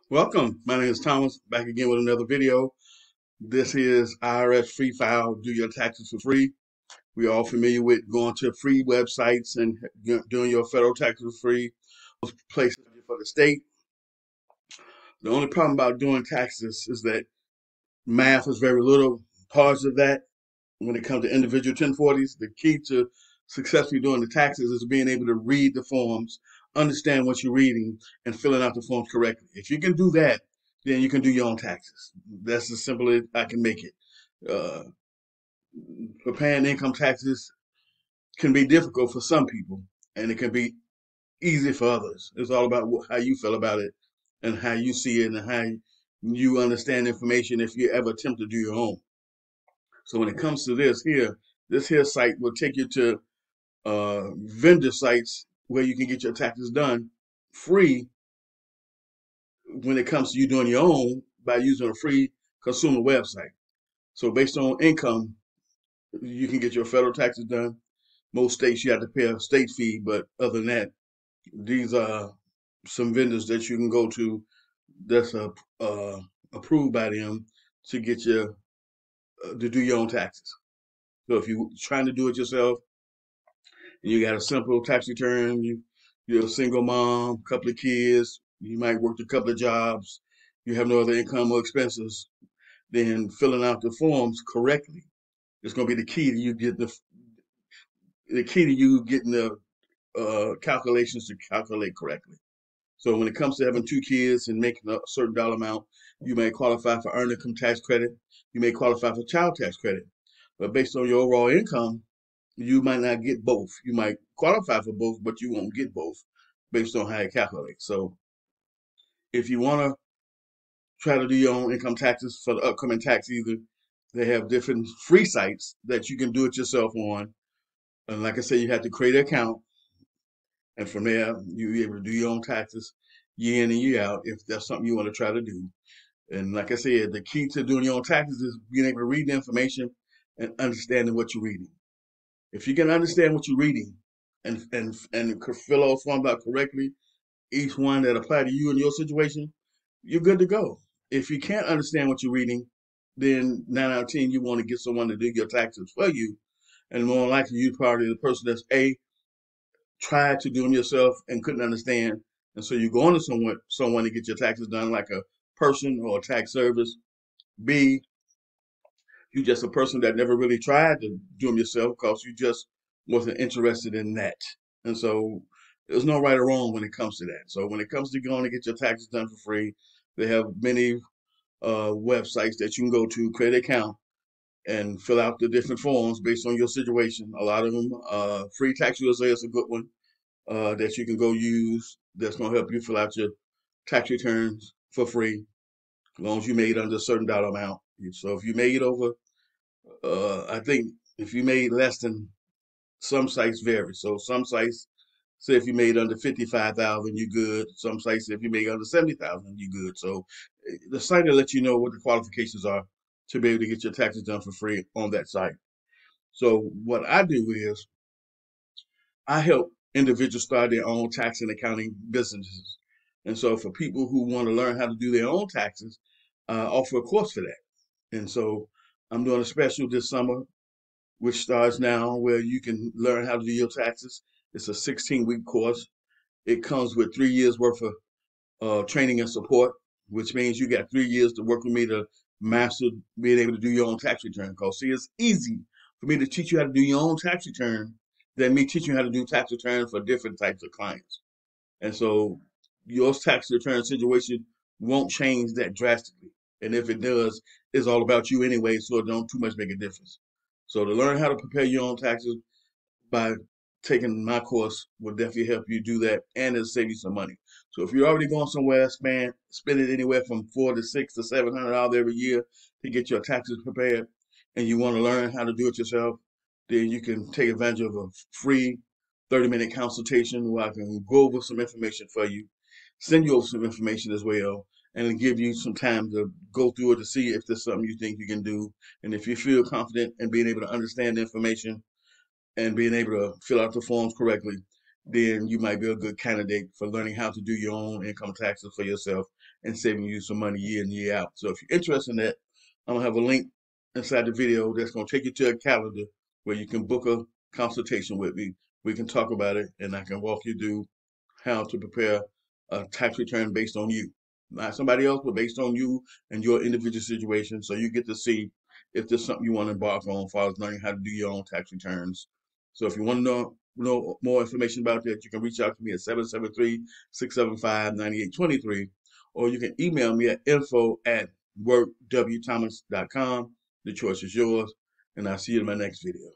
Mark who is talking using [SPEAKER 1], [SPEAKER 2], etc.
[SPEAKER 1] Welcome. My name is Thomas, back again with another video. This is IRS Free File. Do your taxes for free. We are all familiar with going to free websites and doing your federal taxes for free. Places for the state. The only problem about doing taxes is that math is very little parts of that. When it comes to individual 1040s, the key to successfully doing the taxes is being able to read the forms, understand what you're reading, and filling out the forms correctly. If you can do that, then you can do your own taxes. That's as simple as I can make it. Uh, Preparing income taxes can be difficult for some people, and it can be easy for others. It's all about how you feel about it and how you see it and how you understand information if you ever attempt to do your own. So when it comes to this here site will take you to vendor sites where you can get your taxes done free when it comes to you doing your own by using a free consumer website. So based on income, you can get your federal taxes done. Most states you have to pay a state fee, but other than that, these are some vendors that you can go to that's approved by them to get your to do your own taxes. So if you're trying to do it yourself, and you got a simple tax return, you're a single mom, couple of kids, you might work a couple of jobs, you have no other income or expenses, then filling out the forms correctly is going to be the key to you getting the calculations to calculate correctly. So when it comes to having two kids and making a certain dollar amount, you may qualify for earned income tax credit. You may qualify for child tax credit. But based on your overall income, you might not get both. You might qualify for both, but you won't get both based on how you calculate. So if you want to try to do your own income taxes for the upcoming tax season, they have different free sites that you can do it yourself on. And like I said, you have to create an account, and from there you'll be able to do your own taxes year in and year out if that's something you want to try to do. And like I said, the key to doing your own taxes is being able to read the information and understanding what you're reading. If you can understand what you're reading and fill those forms out correctly, each one that apply to you and your situation, you're good to go. If you can't understand what you're reading, then 9 out of 10 you want to get someone to do your taxes for you, and more likely you're probably the person that's tried to do them yourself and couldn't understand, and so you're going to someone to get your taxes done, like a person or a tax service. B, you just a person that never really tried to do them yourself because you just wasn't interested in that. And so there's no right or wrong when it comes to that. So when it comes to going to get your taxes done for free, they have many websites that you can go to, create an account, and fill out the different forms based on your situation. A lot of them, Free Tax USA is a good one that you can go use. That's going to help you fill out your tax returns for free, as long as you made under a certain dollar amount. So if you made over I think if you made less than, some sites vary. So some sites say if you made under 55,000, you good. Some sites if you made under 70,000, you good. So the site will let you know what the qualifications are to be able to get your taxes done for free on that site. So what I do is I help individuals start their own tax and accounting businesses. And so for people who want to learn how to do their own taxes, I offer a course for that. And so I'm doing a special this summer which starts now, where you can learn how to do your taxes. It's a 16-week course. It comes with 3 years worth of training and support, which means you got 3 years to work with me to master being able to do your own tax return. Because see, it's easy for me to teach you how to do your own tax return than me teaching you how to do tax return for different types of clients. And so your tax return situation won't change that drastically. And if it does, it's all about you anyway, so it don't too much make a difference. So to learn how to prepare your own taxes by taking my course will definitely help you do that, and it'll save you some money. So if you're already going somewhere, spending anywhere from $400 to $700 every year to get your taxes prepared, and you want to learn how to do it yourself, then you can take advantage of a free 30-minute consultation where I can go over some information for you, send you over some information as well, and give you some time to go through it to see if there's something you think you can do. And if you feel confident in being able to understand the information and being able to fill out the forms correctly, then you might be a good candidate for learning how to do your own income taxes for yourself and saving you some money year in, year out. So if you're interested in that, I'm gonna have a link inside the video that's gonna take you to a calendar where you can book a consultation with me. We can talk about it and I can walk you through how to prepare a tax return based on you. Not somebody else, but based on you and your individual situation. So you get to see if there's something you want to embark on as far as learning how to do your own tax returns. So if you want to know more information about that, you can reach out to me at 773-675-9823, or you can email me at info@workwthomas.com. The choice is yours, and I'll see you in my next video.